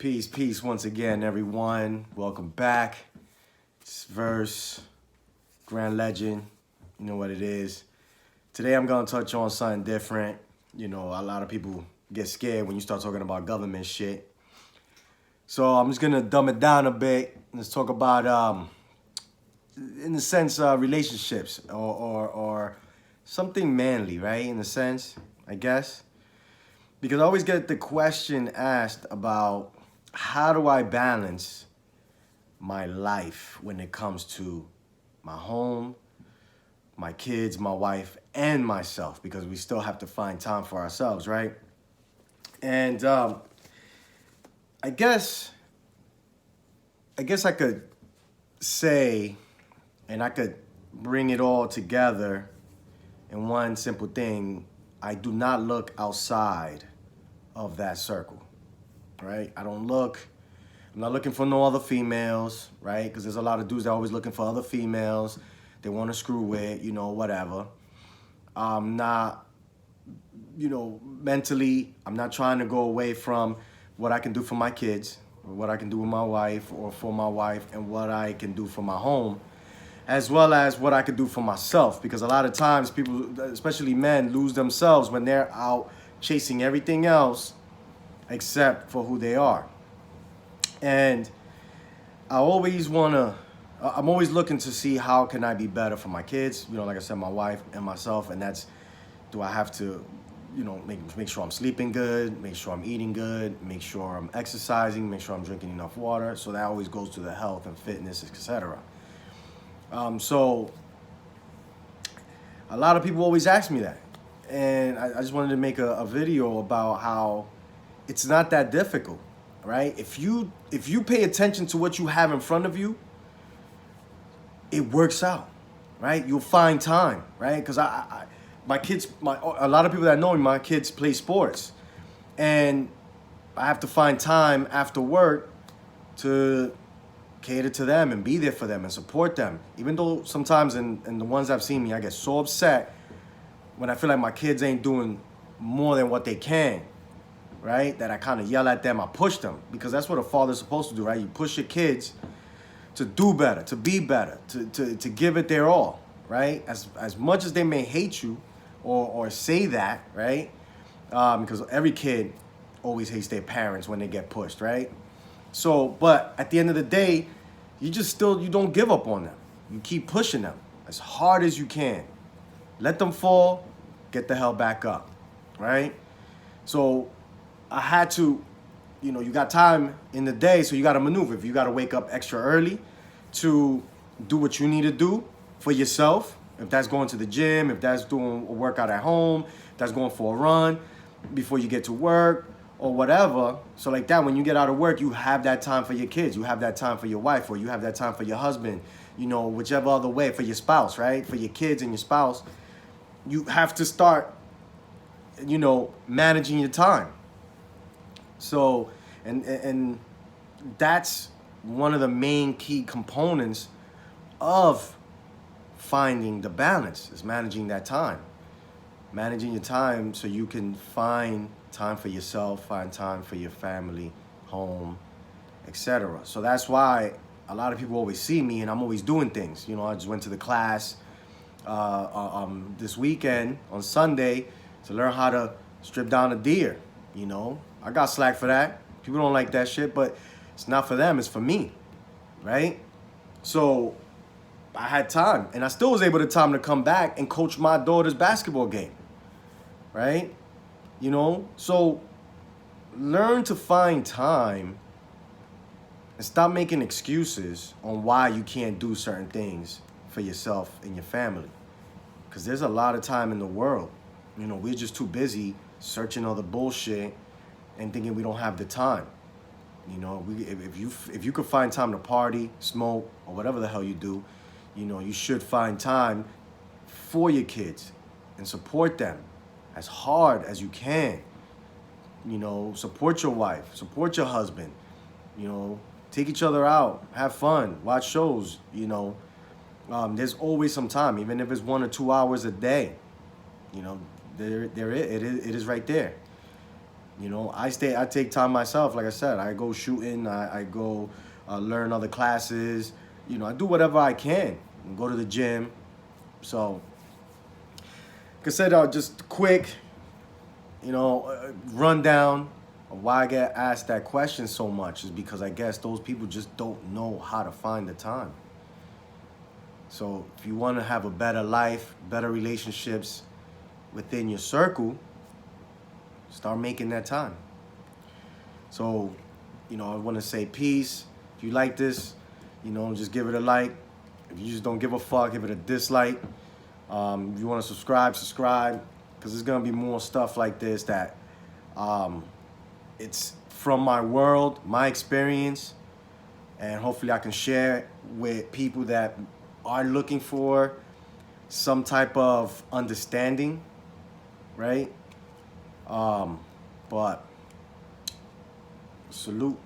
Peace once again, everyone. Welcome back. It's Verse, Grand Legend. You know what it is. Today I'm going to touch on something different. You know, a lot of people get scared when you start talking about government shit. So I'm just going to dumb it down a bit. Let's talk about, in a sense, relationships or something manly, right? In a sense, I guess. Because I always get the question asked about how do I balance my life when it comes to my home, my kids, my wife, and myself, because we still have to find time for ourselves, right? And I guess I could say, and I could bring it all together in one simple thing: I do not look outside of that circle, right? I'm not looking for no other females, right? Because there's a lot of dudes that are always looking for other females they want to screw with, you know, whatever. I'm not, mentally, I'm not trying to go away from what I can do for my kids, or what I can do with my wife, or for my wife, and what I can do for my home, as well as what I could do for myself. Because a lot of times people, especially men, lose themselves when they're out chasing everything else except for who they are. And I'm always looking to see how can I be better for my kids, like I said, my wife and myself. And that's, do I have to, make sure I'm sleeping good, make sure I'm eating good, make sure I'm exercising, make sure I'm drinking enough water. So that always goes to the health and fitness, etc. So a lot of people always ask me that. And I just wanted to make a video about how it's not that difficult, right? If you pay attention to what you have in front of you, it works out, right? You'll find time, right? Because my kids, a lot of people that know me, my kids play sports, and I have to find time after work to cater to them and be there for them and support them. Even though sometimes, and the ones I've seen me, I get so upset when I feel like my kids ain't doing more than what they can, right? That I kind of yell at them, I push them, because that's what a father's supposed to do, right? You push your kids to do better, to be better, to give it their all, right? As much as they may hate you or say that, right? Because every kid always hates their parents when they get pushed, right? So, but at the end of the day, you don't give up on them. You keep pushing them as hard as you can. Let them fall, get the hell back up, right? So I had to, you got time in the day, so you got to maneuver. If you got to wake up extra early to do what you need to do for yourself, if that's going to the gym, if that's doing a workout at home, if that's going for a run before you get to work or whatever. So like that, when you get out of work, you have that time for your kids. You have that time for your wife, or you have that time for your husband, whichever other way, for your spouse, right? For your kids and your spouse. You have to start, managing your time. So, and that's one of the main key components of finding the balance, is managing that time. Managing your time so you can find time for yourself, find time for your family, home, etc. So that's why a lot of people always see me and I'm always doing things. I just went to the class this weekend on Sunday to learn how to strip down a deer. I got slack for that. People don't like that shit, but it's not for them, it's for me, right? So I had time, and I still was able to come back and coach my daughter's basketball game, right? So learn to find time and stop making excuses on why you can't do certain things for yourself and your family. Because there's a lot of time in the world. We're just too busy searching all the bullshit and thinking we don't have the time. If you could find time to party, smoke, or whatever the hell you do, you should find time for your kids and support them as hard as you can. Support your wife, support your husband, take each other out, have fun, watch shows, there's always some time, even if it's 1 or 2 hours a day, it is right there. You know, I take time myself. Like I said, I go shooting. I go learn other classes. You know, I do whatever I can. Go to the gym. So, like I said, just quick, rundown of why I get asked that question so much is because I guess those people just don't know how to find the time. So if you want to have a better life, better relationships within your circle, start making that time. So, I want to say peace. If you like this, just give it a like. If you just don't give a fuck, give it a dislike. If you want to subscribe, because there's going to be more stuff like this that it's from my world, my experience, and hopefully I can share it with people that are looking for some type of understanding, right? But salute.